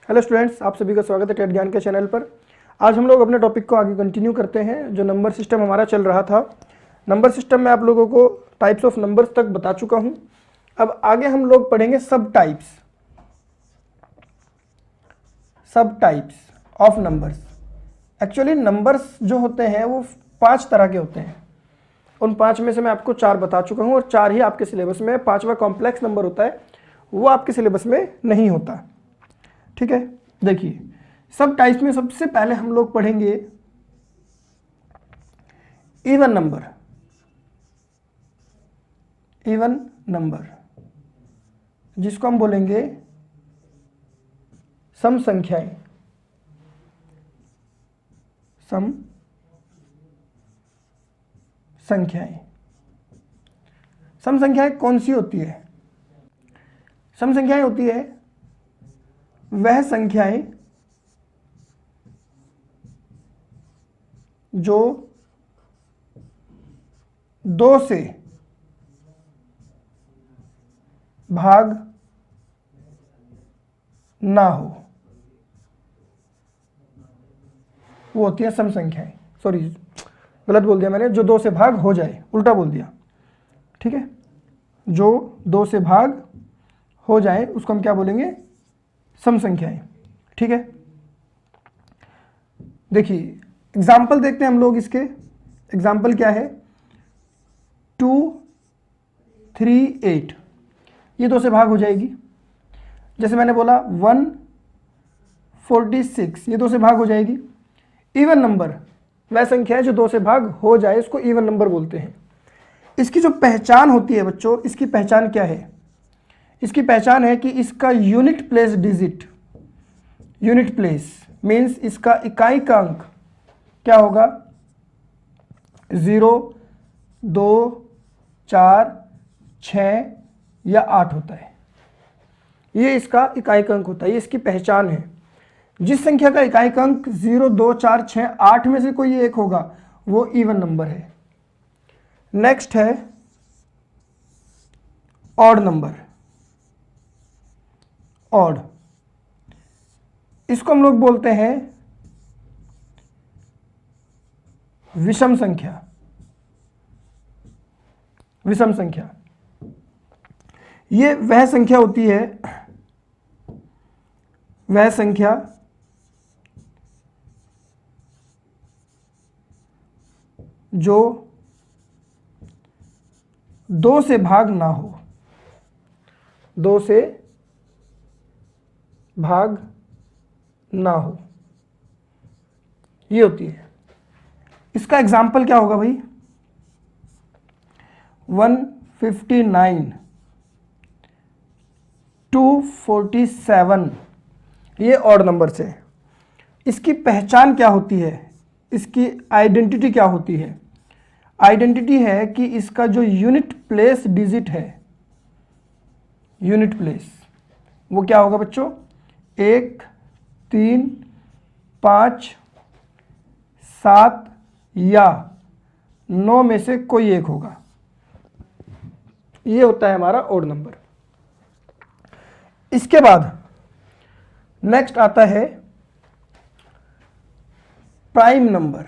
Hello students, आप सभी का स्वागत है टेट ज्ञान के चैनल पर। आज हम लोग अपने टॉपिक को आगे कंटिन्यू करते हैं। जो नंबर सिस्टम हमारा चल रहा था, नंबर सिस्टम में आप लोगों को टाइप्स ऑफ नंबर्स तक बता चुका हूं। अब आगे हम लोग पढ़ेंगे सब types of numbers. Actually numbers जो होते हैं वो 5 तरह के होते हैं। उन 5 में से मैं आपको 4 बता चुका हूं और 4 ही आपके सिलेबस में है। 5वां कॉम्प्लेक्स नंबर होता है, वो आपके सिलेबस में नहीं होता। ठीक है, देखिए सब टाइप्स में सबसे पहले हम लोग पढ़ेंगे इवन नंबर, जिसको हम बोलेंगे सम संख्याएं। सम संख्याएं कौन सी होती है? सम संख्याएं होती है वह संख्याएं जो 2 से भाग ना हो, वो होती है सम संख्याएं। सॉरी, गलत बोल दिया मैंने। जो 2 से भाग हो जाए, उल्टा बोल दिया। ठीक है, जो 2 से भाग हो जाए उसको हम क्या बोलेंगे? सम संख्याएं। ठीक है, देखिए एग्जाम्पल देखते हैं हम लोग इसके। एग्जाम्पल क्या है? 2, 3, 8, ये 2 से भाग हो जाएगी। जैसे मैंने बोला 146, ये 2 से भाग हो जाएगी। इवन नंबर वह संख्या है जो 2 से भाग हो जाए, इसको इवन नंबर बोलते हैं। इसकी जो पहचान होती है बच्चों, इसकी पहचान क्या है? इसकी पहचान है कि इसका unit place digit, unit place means इसका इकाई का अंक क्या होगा? 0, 2, 4, 6 या 8 होता है। ये इसका इकाई का अंक होता है, ये इसकी पहचान है। जिस संख्या का इकाई का अंक 0, 2, 4, 6, 8 में से कोई एक होगा, वो इवन नंबर है। नेक्स्ट है ऑड नंबर। ऑड, इसको हम लोग बोलते हैं विषम संख्या। विषम संख्या ये वह संख्या होती है, वह संख्या जो 2 से भाग ना हो, 2 से भाग ना हो, ये होती है। इसका एग्जाम्पल क्या होगा भाई? 159, 247, ये ऑड नंबर से। इसकी पहचान क्या होती है? इसकी आइडेंटिटी क्या होती है? आइडेंटिटी है कि इसका जो यूनिट प्लेस डिजिट है, यूनिट प्लेस, वो क्या होगा बच्चों? 1, 3, 5, 7 या 9 में से कोई एक होगा। ये होता है हमारा ऑड नंबर। इसके बाद नेक्स्ट आता है प्राइम नंबर।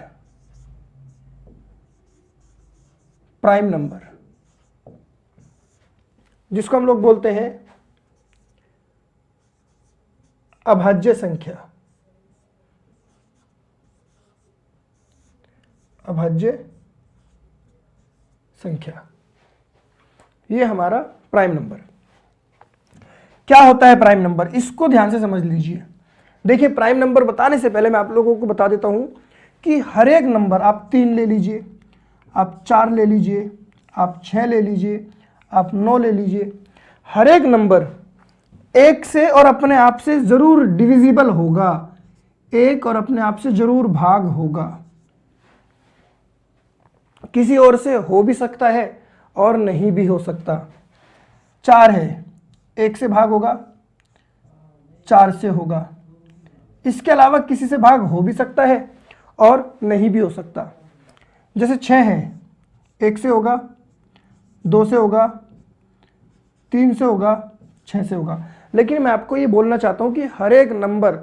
प्राइम नंबर जिसको हम लोग बोलते हैं अभाज्य संख्या। अभाज्य संख्या, ये हमारा प्राइम नंबर। क्या होता है प्राइम नंबर? इसको ध्यान से समझ लीजिए। देखिए, प्राइम नंबर बताने से पहले मैं आप लोगों को बता देता हूं कि हर एक नंबर, आप 3 ले लीजिए, आप 4 ले लीजिए, आप 6 ले लीजिए, आप 9 ले लीजिए, हर एक नंबर 1 से और अपने आप से जरूर डिविजिबल होगा, 1 और अपने आप से जरूर भाग होगा। किसी और से हो भी सकता है और नहीं भी हो सकता। 4 है, 1 से भाग होगा, 4 से होगा। इसके अलावा किसी से भाग हो भी सकता है और नहीं भी हो सकता। जैसे 6 है, 1 से होगा, 2 से होगा, 3 से होगा, 6 से होगा। लेकिन मैं आपको ये बोलना चाहता हूं कि हर एक नंबर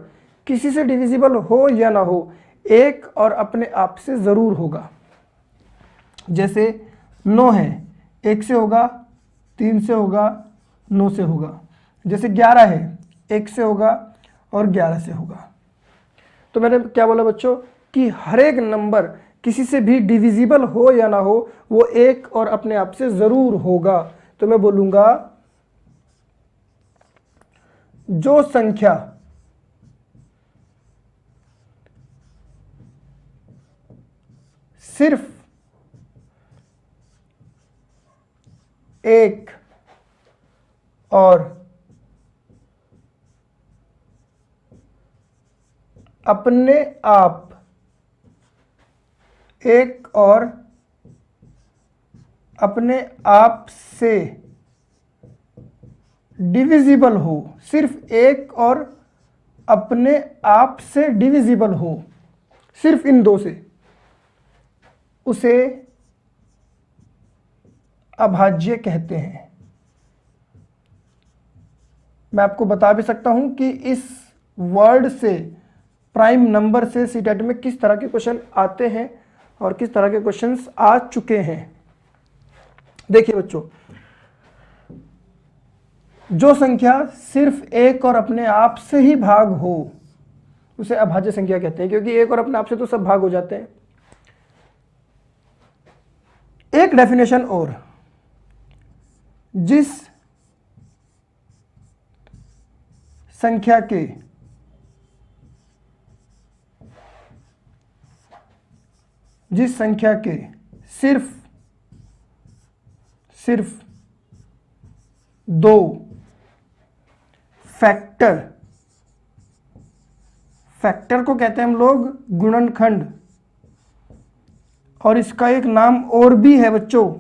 किसी से डिविजिबल हो या ना हो, एक और अपने आप से ज़रूर होगा। जैसे 9 है, 1 से होगा, 3 से होगा, 9 से होगा। जैसे 11 है, 1 से होगा और 11 से होगा। तो मैंने क्या बोला बच्चों कि हर एक नंबर किसी से भी डिविजिबल हो या ना हो, वो एक और अपने आप से ज़रूर होगा। तो मैं बोलूँगा जो संख्या सिर्फ एक और अपने आप, एक और अपने आप से डिविजिबल हो, सिर्फ एक और अपने आप से डिविजिबल हो, सिर्फ इन दो से, उसे अभाज्य कहते हैं। मैं आपको बता भी सकता हूं कि इस वर्ड से, प्राइम नंबर से सीटेट में किस तरह के क्वेश्चन आते हैं और किस तरह के क्वेश्चंस आ चुके हैं। देखिए बच्चों, जो संख्या सिर्फ एक और अपने आप से ही भाग हो उसे अभाज्य संख्या कहते हैं, क्योंकि एक और अपने आप से तो सब भाग हो जाते हैं। एक डेफिनेशन और, जिस संख्या के सिर्फ दो फैक्टर को कहते हैं हम लोग गुणनखंड, और इसका एक नाम और भी है बच्चों,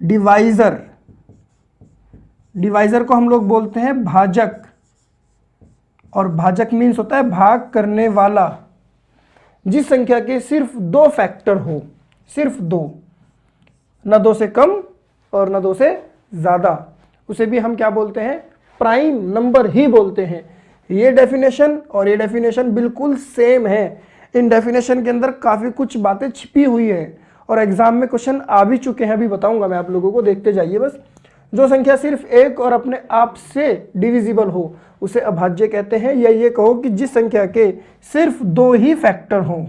डिवाइजर। डिवाइजर को हम लोग बोलते हैं भाजक, और भाजक मीन्स होता है भाग करने वाला। जिस संख्या के सिर्फ दो फैक्टर हो, सिर्फ दो, न दो से कम और न दो से ज़्यादा, उसे भी हम क्या बोलते हैं, प्राइम नंबर ही बोलते हैं। ये डेफिनेशन और ये डेफिनेशन बिल्कुल सेम है। इन डेफिनेशन के अंदर काफ़ी कुछ बातें छिपी हुई है और एग्जाम में क्वेश्चन आ भी चुके हैं, अभी बताऊंगा मैं आप लोगों को, देखते जाइए बस। जो संख्या सिर्फ एक और अपने आप से डिविजिबल हो उसे अभाज्य कहते हैं, या ये कहो कि जिस संख्या के सिर्फ दो ही फैक्टर हों।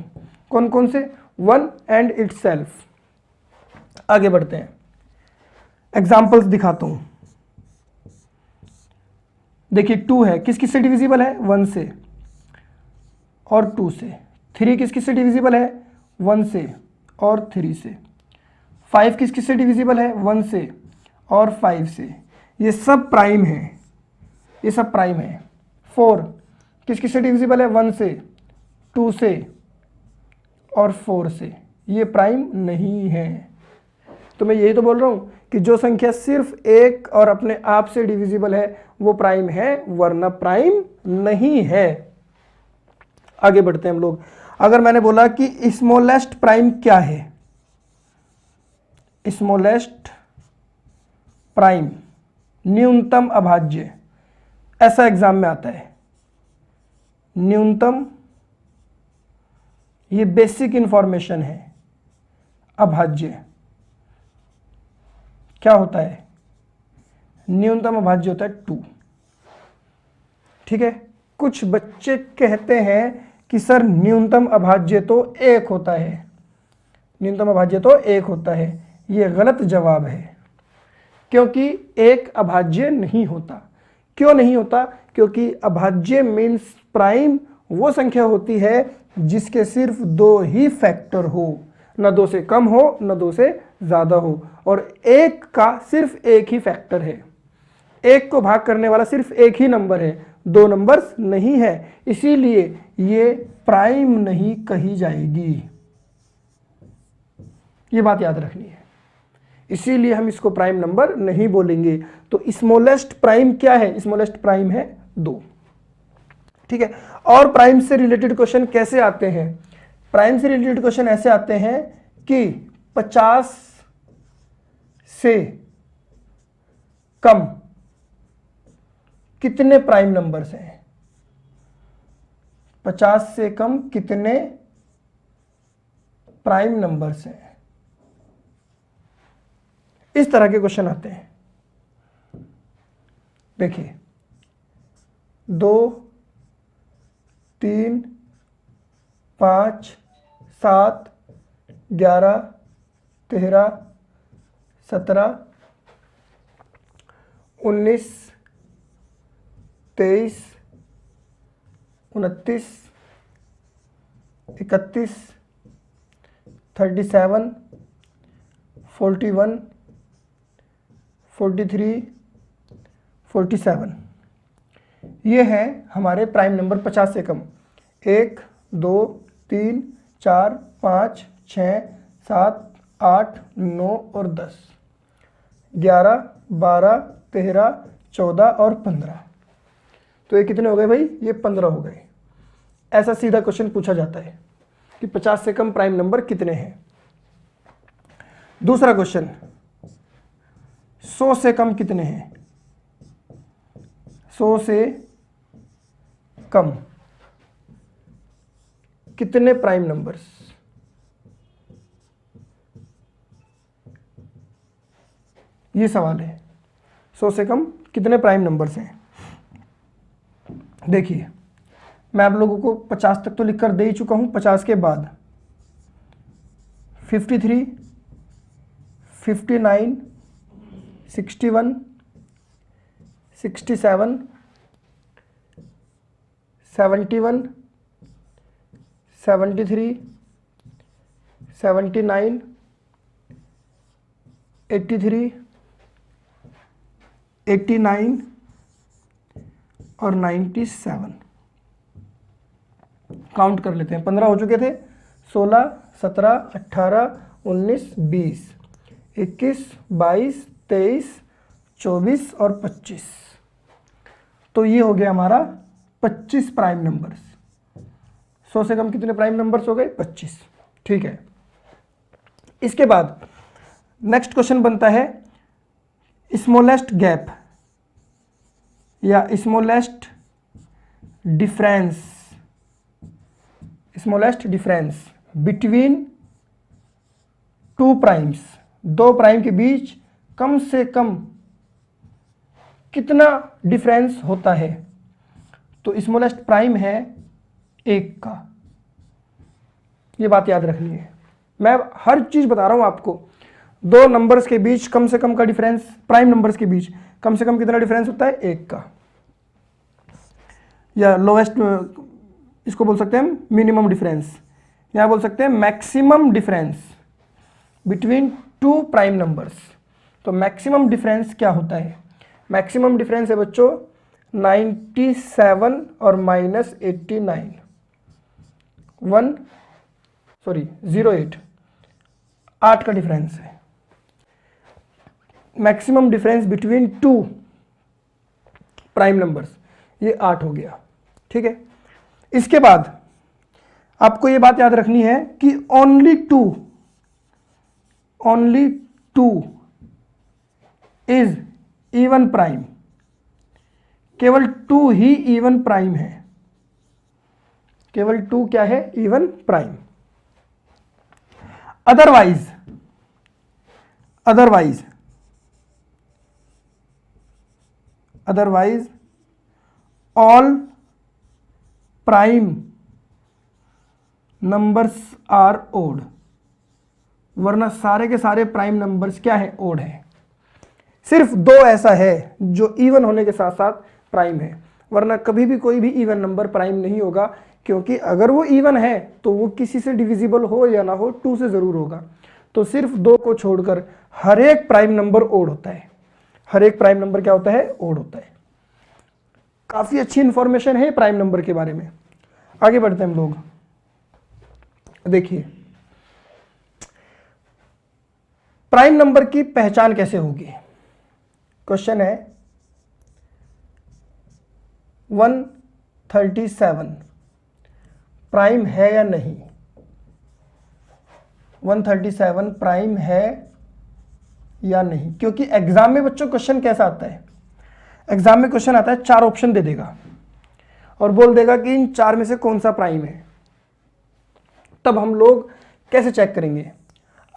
कौन कौन से? 1 एंड इटसेल्फ। आगे बढ़ते हैं, एग्जाम्पल्स दिखाता हूं। देखिए 2 है, किस किस से डिविजिबल है? 1 से और 2 से। 3 किस किस से डिविजिबल है? 1 से और 3 से। 5 किस किस से डिविजिबल है? 1 से और 5 से। ये सब प्राइम है, ये सब प्राइम है। 4 किस किस से डिविजिबल है? 1 से, 2 से और 4 से। ये प्राइम नहीं है। तो मैं यही तो बोल रहा हूं कि जो संख्या सिर्फ एक और अपने आप से डिविजिबल है वो प्राइम है, वरना प्राइम नहीं है। आगे बढ़ते हैं हम लोग। अगर मैंने बोला कि स्मॉलेस्ट प्राइम क्या है, स्मॉलेस्ट प्राइम, न्यूनतम अभाज्य, ऐसा एग्जाम में आता है। न्यूनतम, ये बेसिक इंफॉर्मेशन है। अभाज्य क्या होता है? न्यूनतम अभाज्य होता है 2। ठीक है, कुछ बच्चे कहते हैं कि सर न्यूनतम अभाज्य तो 1 होता है, न्यूनतम अभाज्य तो 1 होता है। ये गलत जवाब है, क्योंकि एक अभाज्य नहीं होता। क्यों नहीं होता? क्योंकि अभाज्य मीन्स प्राइम वो संख्या होती है जिसके सिर्फ दो ही फैक्टर हो, न दो से कम हो न दो से ज़्यादा हो, और एक का सिर्फ एक ही फैक्टर है। एक को भाग करने वाला सिर्फ एक ही नंबर है, दो नंबर्स नहीं है, इसीलिए ये प्राइम नहीं कही जाएगी। ये बात याद रखनी है, इसीलिए हम इसको प्राइम नंबर नहीं बोलेंगे। तो स्मॉलेस्ट प्राइम क्या है? स्मॉलेस्ट प्राइम है 2। ठीक है, और प्राइम से रिलेटेड क्वेश्चन कैसे आते हैं? प्राइम से रिलेटेड क्वेश्चन ऐसे आते हैं कि 50 से कम कितने प्राइम नंबर्स हैं, 50 से कम कितने प्राइम नंबर्स हैं। इस तरह के क्वेश्चन आते हैं। देखिए 2, 3, 5, 7, 11, 13, 17, 19, 23, 29, 31, 37, 41, 43, 47, ये है हमारे प्राइम नंबर 50 से कम। 1, 2, 3, 4, 5, 6, 7, 8, 9 और 10, 11, 12, 13, 14 और 15। तो ये कितने हो गए भाई, ये 15 हो गए। ऐसा सीधा क्वेश्चन पूछा जाता है कि 50 से कम प्राइम नंबर कितने हैं। दूसरा क्वेश्चन, 100 से कम कितने हैं, 100 से कम कितने प्राइम नंबर्स। ये सवाल है, 100 से कम कितने प्राइम नंबर्स हैं। देखिए मैं आप लोगों को 50 तक तो लिखकर दे ही चुका हूं। 50 के बाद 53, 59, 61, 67, 71, 73, 79, 83, 89 और 97। काउंट कर लेते हैं। 15 हो चुके थे, 16, 17, 18, 19, 20, 21, 22, 23, 24 और 25। तो ये हो गया हमारा 25 प्राइम नंबर्स। 100 से कम कितने प्राइम नंबर्स हो गए, 25। ठीक है। इसके बाद नेक्स्ट क्वेश्चन बनता है स्मॉलेस्ट गैप या smallest difference between two primes. दो प्राइम के बीच कम से कम कितना डिफरेंस होता है। तो स्मॉलेस्ट प्राइम है 1 का, ये बात याद रखनी है। मैं हर चीज बता रहा हूं आपको। दो नंबर्स के बीच कम से कम का डिफरेंस, प्राइम नंबर्स के बीच कम से कम कितना डिफरेंस होता है, 1 का। या लोएस्ट, इसको बोल सकते हैं मिनिमम डिफरेंस, या बोल सकते हैं maximum difference between two prime numbers. तो मैक्सिमम डिफरेंस क्या होता है, मैक्सिमम डिफरेंस है बच्चों 97 और -89, 08, 8 का डिफरेंस है। Maximum difference between two prime numbers, ये 8 हो गया। ठीक है। इसके बाद आपको ये बात याद रखनी है कि only two is even prime. केवल 2 ही इवन प्राइम है। केवल 2 क्या है, even prime. Otherwise all prime numbers are odd. वरना सारे के सारे प्राइम नंबर्स क्या है, ओड है। सिर्फ 2 ऐसा है जो इवन होने के साथ साथ प्राइम है, वरना कभी भी कोई भी इवन नंबर प्राइम नहीं होगा। क्योंकि अगर वो इवन है तो वो किसी से डिविजिबल हो या ना हो, 2 से जरूर होगा। तो सिर्फ 2 को छोड़कर हर एक प्राइम नंबर ओड होता है। हर एक प्राइम नंबर क्या होता है, ओड होता है। काफी अच्छी इंफॉर्मेशन है प्राइम नंबर के बारे में। आगे बढ़ते हैं हम लोग। देखिए प्राइम नंबर की पहचान कैसे होगी। क्वेश्चन है 137 प्राइम है या नहीं। 137 प्राइम है या नहीं, क्योंकि एग्जाम में बच्चों क्वेश्चन कैसा आता है, एग्जाम में क्वेश्चन आता है 4 ऑप्शन दे देगा और बोल देगा कि इन 4 में से कौन सा प्राइम है, तब हम लोग कैसे चेक करेंगे।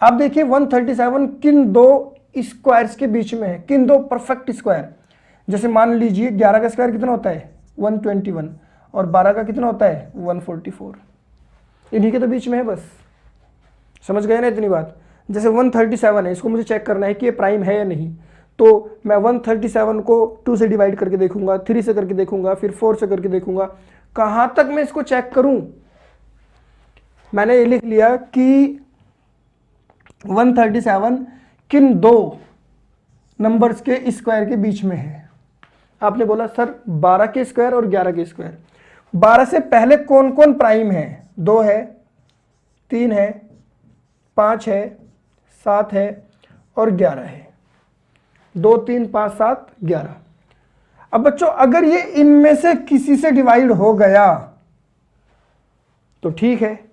आप देखिए 137 किन 2 स्क्वायर्स के बीच में है, किन 2 परफेक्ट स्क्वायर। जैसे मान लीजिए 11 का स्क्वायर कितना होता है 121 और 12 का कितना होता है 144, इन्हीं के तो बीच में है बस। समझ गए ना इतनी बात। जैसे 137 है, इसको मुझे चेक करना है कि ये प्राइम है या नहीं, तो मैं 137 को 2 से डिवाइड करके देखूंगा, 3 से करके देखूंगा, फिर 4 से करके देखूंगा। कहां तक मैं इसको चेक करूं? मैंने ये लिख लिया कि 137 किन 2 नंबर्स के स्क्वायर के बीच में है। आपने बोला सर 12 के स्क्वायर और 11 के स्क्वायर। 12 से पहले कौन कौन प्राइम है? 2 है, 3 है, 5 है, 7 है और 11 है। 2, 3, 5, 7, 11। अब बच्चों अगर ये इनमें से किसी से डिवाइड हो गया तो ठीक है,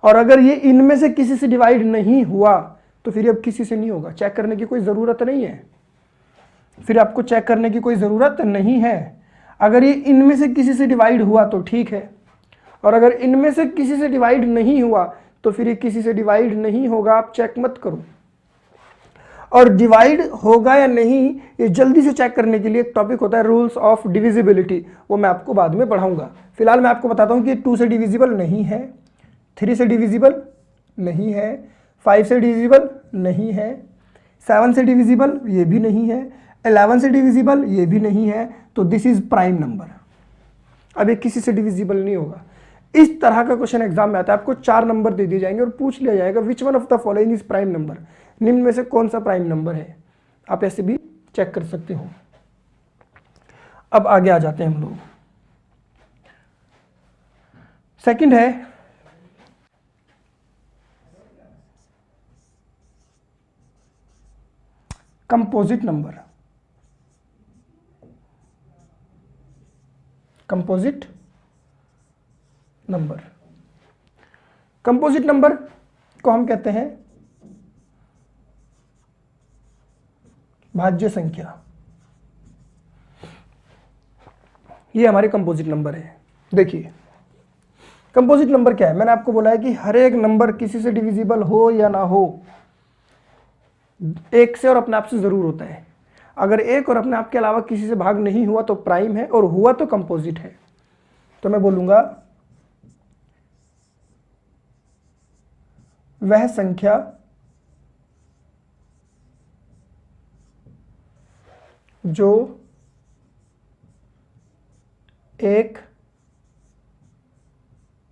और अगर ये इनमें से किसी से डिवाइड नहीं हुआ तो फिर अब किसी से नहीं होगा। चेक करने की कोई ज़रूरत नहीं है, फिर आपको चेक करने की कोई ज़रूरत नहीं है। अगर ये इनमें से किसी से डिवाइड हुआ तो ठीक है, और अगर इनमें से किसी से डिवाइड नहीं हुआ तो फिर ये किसी से डिवाइड नहीं होगा, आप चेक मत करो। और डिवाइड होगा या नहीं ये जल्दी से चेक करने के लिए एक टॉपिक होता है रूल्स ऑफ डिविजिबिलिटी, वो मैं आपको बाद में पढ़ाऊंगा। फिलहाल मैं आपको बताता हूँ कि 2 से डिविजिबल नहीं है, 3 से डिविजिबल नहीं है, 5 से डिविजिबल नहीं है, 7 से डिविजिबल ये भी नहीं है, 11 से डिविजिबल ये भी नहीं है, तो दिस इज प्राइम नंबर। अब ये किसी से डिविजिबल नहीं होगा। इस तरह का क्वेश्चन एग्जाम में आता है, आपको 4 नंबर दे दिए जाएंगे और पूछ लिया जाएगा which one of the following is prime number, निम्न में से कौन सा प्राइम नंबर है। आप ऐसे भी चेक कर सकते हो। अब आगे आ जाते हैं हम लोग। सेकंड है composite number. Composite number, composite number को हम कहते हैं भाज्य संख्या। ये हमारे कंपोजिट नंबर है। देखिए कंपोजिट नंबर क्या है, मैंने आपको बोला है कि हर एक नंबर किसी से डिविजिबल हो या ना हो, एक से और अपने आप से जरूर होता है। अगर एक और अपने आप के अलावा किसी से भाग नहीं हुआ तो प्राइम है, और हुआ तो कंपोजिट है। तो मैं बोलूंगा वह संख्या जो एक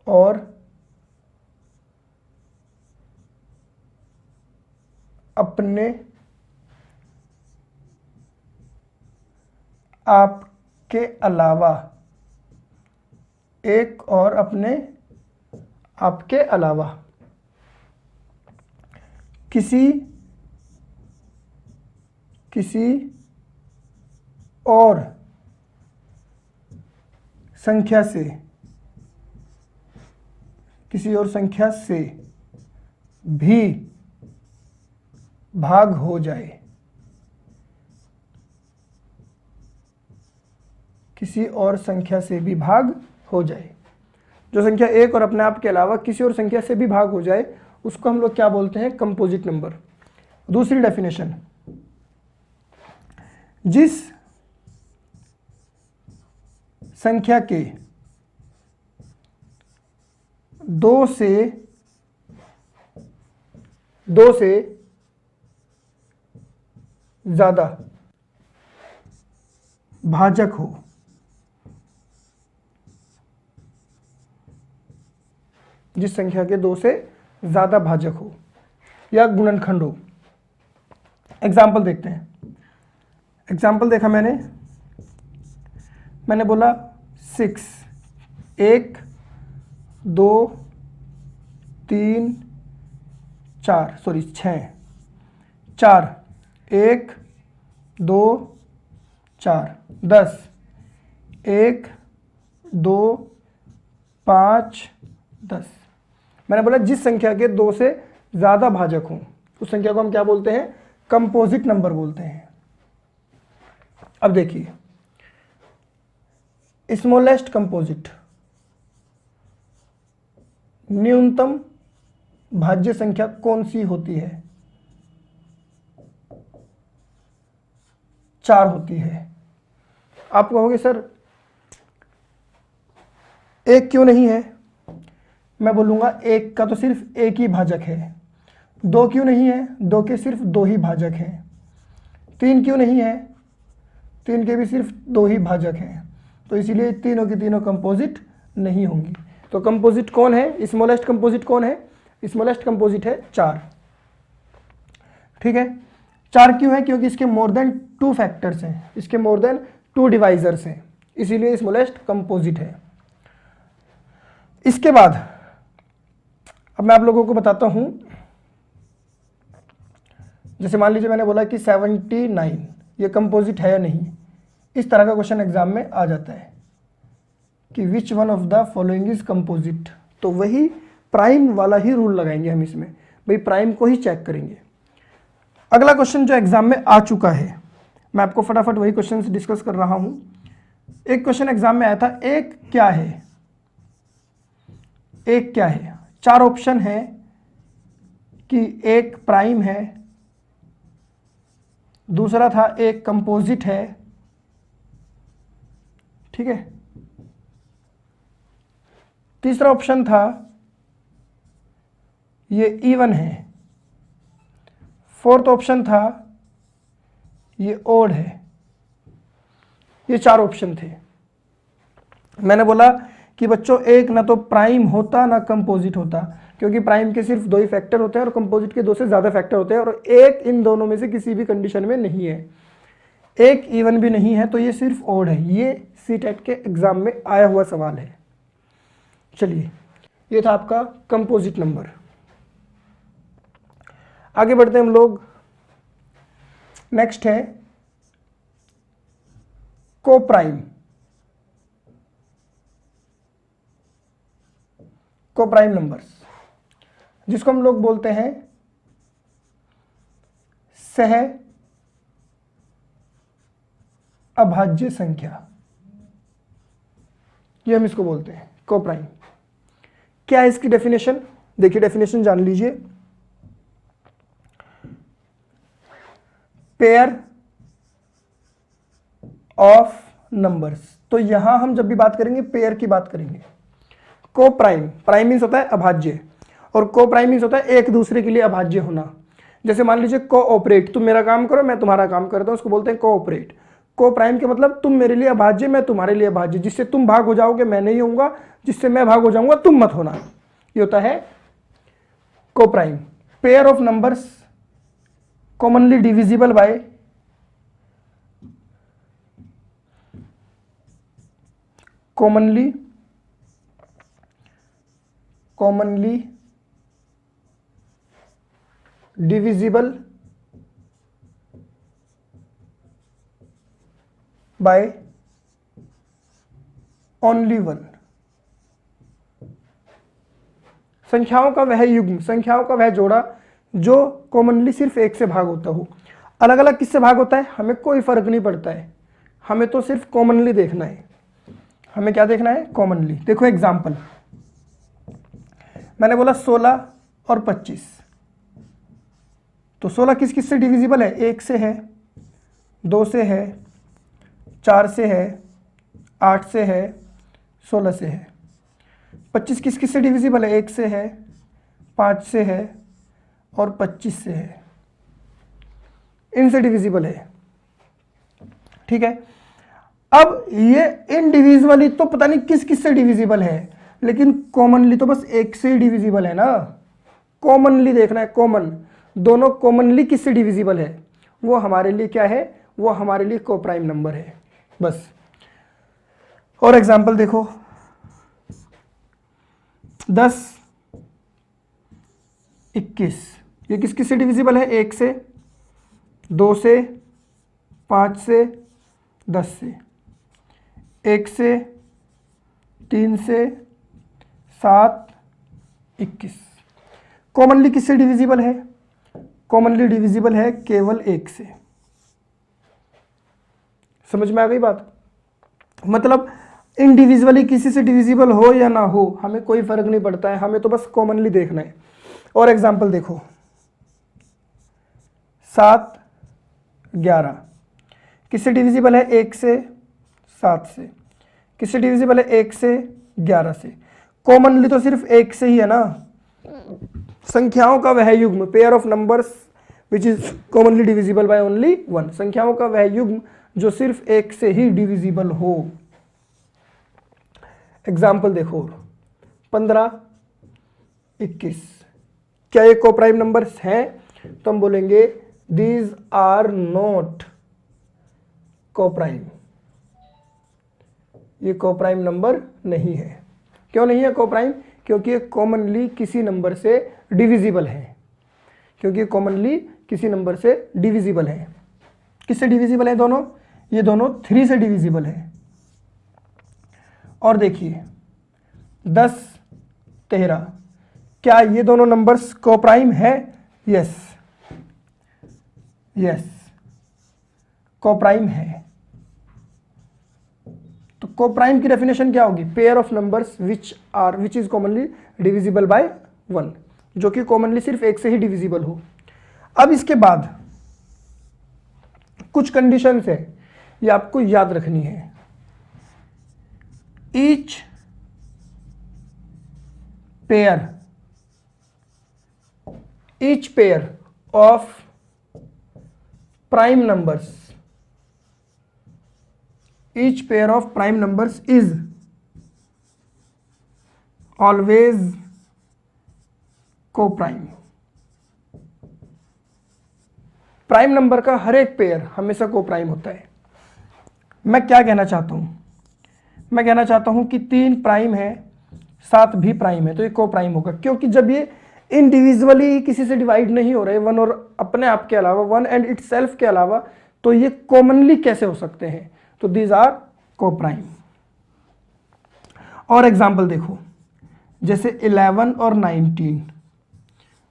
और अपने आप के अलावा, एक और अपने आप के अलावा किसी और संख्या से, किसी और संख्या से भी भाग हो जाए, किसी और संख्या से भी भाग हो जाए। जो संख्या एक और अपने आप के अलावा किसी और संख्या से भी भाग हो जाए उसको हम लोग क्या बोलते हैं, कंपोजिट नंबर। दूसरी डेफिनेशन, जिस संख्या के 2 से ज्यादा भाजक हो, जिस संख्या के 2 से ज्यादा भाजक हो या गुणनखंड हो। एग्जाम्पल देखते हैं। एग्जाम्पल देखा मैंने बोला 6, 1, 2, 3, 4, सॉरी 6, 4, 1, 2, 4, 10, 1, 2, 5, 10। मैंने बोला जिस संख्या के 2 से ज़्यादा भाजक हों उस संख्या को हम क्या बोलते हैं, कंपोजिट नंबर बोलते हैं। अब देखिए स्मॉलेस्ट कंपोजिट, न्यूनतम भाज्य संख्या कौन सी होती है? 4 होती है। आप कहोगे सर 1 क्यों नहीं है? मैं बोलूंगा 1 का तो सिर्फ एक ही भाजक है। 2 क्यों नहीं है? 2 के सिर्फ 2 ही भाजक हैं। 3 क्यों नहीं है? 3 के भी सिर्फ 2 ही भाजक हैं। तो इसीलिए तीनों की तीनों कंपोजिट नहीं होंगी। तो कंपोजिट कौन है? स्मॉलेस्ट कंपोजिट कौन है? स्मॉलेस्ट कंपोजिट है 4। ठीक है, 4 क्यों है? क्योंकि इसके मोर देन 2 फैक्टर्स हैं, इसके मोर देन 2 डिवाइजर्स हैं, इसीलिए स्मॉलेस्ट कंपोजिट है। इसके बाद अब मैं आप लोगों को बताता हूं, जैसे मान लीजिए मैंने बोला कि 79 ये कंपोजिट है या नहीं। इस तरह का क्वेश्चन एग्जाम में आ जाता है कि which one of the following is composite, तो वही प्राइम वाला ही रूल लगाएंगे हम इसमें, भाई प्राइम को ही चेक करेंगे। अगला क्वेश्चन जो एग्जाम में आ चुका है, मैं आपको फटाफट वही क्वेश्चन डिस्कस कर रहा हूं। एक क्वेश्चन एग्जाम में आया था, एक क्या है? एक क्या है? 4 ऑप्शन है कि एक प्राइम है, दूसरा था एक कंपोजिट है, ठीक है, तीसरा ऑप्शन था ये इवन है, फोर्थ ऑप्शन था ये ओड है। ये 4 ऑप्शन थे। मैंने बोला कि बच्चों एक ना तो प्राइम होता ना कंपोजिट होता, क्योंकि प्राइम के सिर्फ 2 ही फैक्टर होते हैं और कंपोजिट के 2 से ज़्यादा फैक्टर होते हैं, और एक इन दोनों में से किसी भी कंडीशन में नहीं है। एक इवन भी नहीं है, तो ये सिर्फ ओड है। ये सीटेट के एग्जाम में आया हुआ सवाल है। चलिए, ये था आपका कंपोजिट नंबर। आगे बढ़ते हैं हम लोग। नेक्स्ट है कोप्राइम। कोप्राइम नंबर्स, जिसको हम लोग बोलते हैं सह अभाज्य संख्या, ये हम इसको बोलते हैं कोप्राइम। क्या है इसकी डेफिनेशन? देखिए डेफिनेशन जान लीजिए। पेयर ऑफ नंबर्स, तो यहां हम जब भी बात करेंगे पेयर की बात करेंगे। कोप्राइम, प्राइम मीन्स होता है अभाज्य, और कोप्राइम मीन्स होता है एक दूसरे के लिए अभाज्य होना। जैसे मान लीजिए कोऑपरेट, तुम मेरा काम करो मैं तुम्हारा काम करता हूं, उसको बोलते हैं कोऑपरेट। कोप्राइम के मतलब तुम मेरे लिए अभाज्य मैं तुम्हारे लिए अभाज्य, जिससे तुम भाग हो जाओगे मैं नहीं होऊंगा, जिससे मैं भाग हो जाऊंगा तुम मत होना, ये होता है coprime. Pair of numbers commonly divisible by commonly divisible by only one. संख्याओं का वह युग्म, संख्याओं का वह जोड़ा जो कॉमनली सिर्फ एक से भाग होता हो। अलग अलग किससे भाग होता है हमें कोई फर्क नहीं पड़ता है, हमें तो सिर्फ कॉमनली देखना है। हमें क्या देखना है? कॉमनली। देखो एग्जांपल, मैंने बोला 16 और 25, तो 16 किस किस से डिविजिबल है? 1 से है, 2 से है, 4 से है, 8 से है, 16 से है। 25 किस किस से डिविजिबल है? 1 से है, 5 से है और 25 से है, इनसे डिविजिबल है। ठीक है, अब ये इनडिविजिबली तो पता नहीं किस किस से डिविजिबल है, लेकिन कॉमनली तो बस 1 से ही डिविजिबल है ना। कॉमनली देखना है, कॉमन, दोनों कॉमनली किससे डिविजिबल है, वो हमारे लिए क्या है? वो हमारे लिए कोप्राइम नंबर है बस। और एग्जांपल देखो, 10, 21, ये किस किस से डिविजिबल है? 1 से, 2 से, 5 से, 10 से, 1 से, 3 से, 7, 21। कॉमनली किससे डिविजिबल है? कॉमनली डिविजिबल है केवल 1 से। समझ में आ गई बात? मतलब इंडिविजुअली किसी से डिविजिबल हो या ना हो हमें कोई फर्क नहीं पड़ता है, हमें तो बस कॉमनली देखना है। और एग्जांपल देखो, 7 11 किससे डिविजिबल है? 1 से, 7 से। किससे डिविजिबल है? 1 से, 11 से। कॉमनली तो सिर्फ 1 से ही है ना। संख्याओं का वह युग्म, pair of numbers which is commonly divisible by only 1, संख्याओं का वह युग्म जो सिर्फ 1 से ही डिविजिबल हो। एग्जाम्पल देखो, 15 21 क्या ये कोप्राइम नंबर्स हैं? तो हम बोलेंगे दीज आर नॉट कोप्राइम, ये कोप्राइम नंबर नहीं है। क्यों नहीं है कोप्राइम? क्योंकि ये कॉमनली किसी नंबर से डिविजिबल है, क्योंकि कॉमनली किसी नंबर से डिविजिबल है। किससे डिविजिबल है दोनों? ये दोनों 3 से डिविजिबल है। और देखिए 10 13 क्या ये दोनों नंबर्स कोप्राइम है? यस, यस कोप्राइम है। तो कोप्राइम की डेफिनेशन क्या होगी? Pair of numbers which is commonly divisible by 1, जो कि कॉमनली सिर्फ 1 से ही डिविजिबल हो। अब इसके बाद कुछ कंडीशंस है, ये आपको याद रखनी है। Each pair of prime numbers, each pair of prime numbers is always co-prime। Prime number का हर एक पेयर हमेशा को-प्राइम होता है। मैं क्या कहना चाहता हूं? मैं कहना चाहता हूं कि 3 प्राइम है, 7 भी प्राइम है, तो ये को-प्राइम होगा, क्योंकि जब ये इंडिविजुअली किसी से डिवाइड नहीं हो रहे, 1 और अपने आप के अलावा, 1 एंड इटसेल्फ के अलावा, तो ये कॉमनली कैसे हो सकते हैं? तो दीज आर कोप्राइम। और एग्जाम्पल देखो, जैसे 11 और 19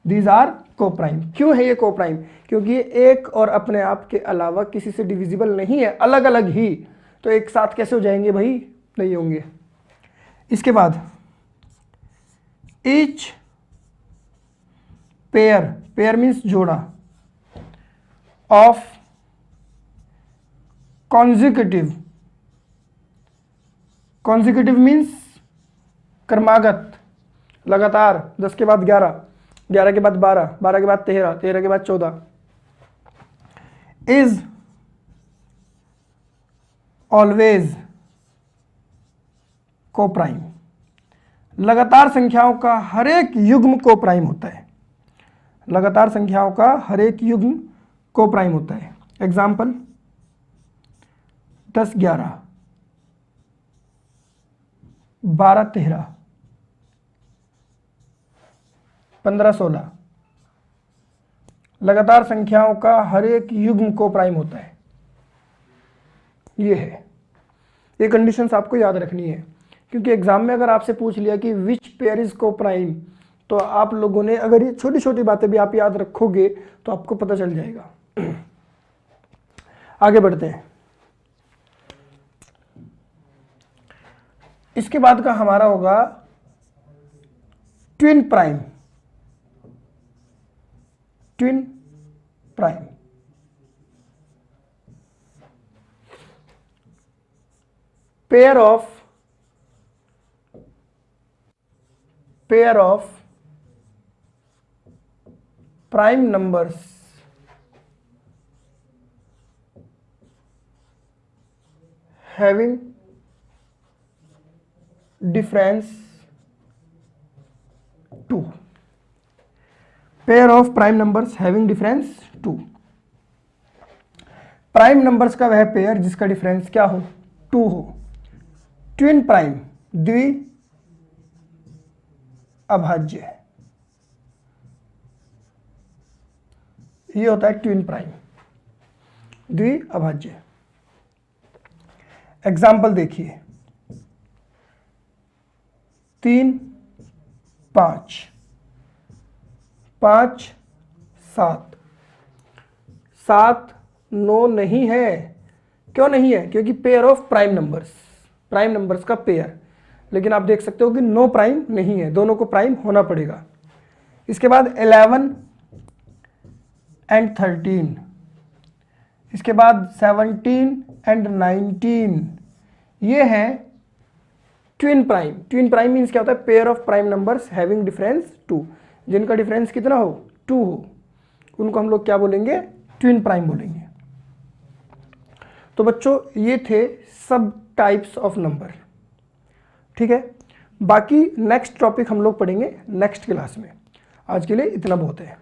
दीज आर कोप्राइम। क्यों है ये कोप्राइम? क्योंकि ये एक और अपने आप के अलावा किसी से डिविजिबल नहीं है, अलग अलग ही, तो एक साथ कैसे हो जाएंगे भाई? नहीं होंगे। इसके बाद ईच पेयर मीन्स जोड़ा, ऑफ कॉन्जिक्यूटिव मीन्स क्रमागत, लगातार, 10 के बाद 11, 11 के बाद 12, 12 के बाद 13, 13 के बाद 14, इज ऑलवेज कोप्राइम। लगातार संख्याओं का हर एक युग्म कोप्राइम होता है, लगातार संख्याओं का हर एक युग्म कोप्राइम होता है। एग्जाम्पल 10 11, 12 13, 15 16, लगातार संख्याओं का हर एक युग्म कोप्राइम होता है। ये है, ये कंडीशंस आपको याद रखनी है, क्योंकि एग्जाम में अगर आपसे पूछ लिया कि विच पेयर इज कोप्राइम, तो आप लोगों ने अगर ये छोटी छोटी बातें भी आप याद रखोगे तो आपको पता चल जाएगा। आगे बढ़ते हैं। इसके बाद का हमारा होगा twin prime. Twin prime pair of prime numbers having difference 2, pair of prime numbers having difference 2। Prime numbers का वह पेयर जिसका डिफरेंस क्या हो? 2 हो। ट्विन प्राइम, द्वि अभाज्य, ये होता है ट्विन प्राइम, द्वि अभाज्य। एग्जाम्पल देखिए, 3 5, 5 7, 7 9 नहीं है। क्यों नहीं है? क्योंकि pair of prime numbers, prime numbers का पेयर, लेकिन आप देख सकते हो कि नो प्राइम नहीं है, दोनों को प्राइम होना पड़ेगा। इसके बाद 11 एंड 13, इसके बाद 17 एंड 19, ये है twin prime. Twin prime means क्या होता है? Pair of prime numbers having difference 2, जिनका डिफरेंस कितना हो? 2 हो, उनको हम लोग क्या बोलेंगे? ट्विन प्राइम बोलेंगे। तो बच्चों ये थे सब टाइप्स ऑफ नंबर, ठीक है। बाकी नेक्स्ट टॉपिक हम लोग पढ़ेंगे नेक्स्ट क्लास में। आज के लिए इतना बहुत है।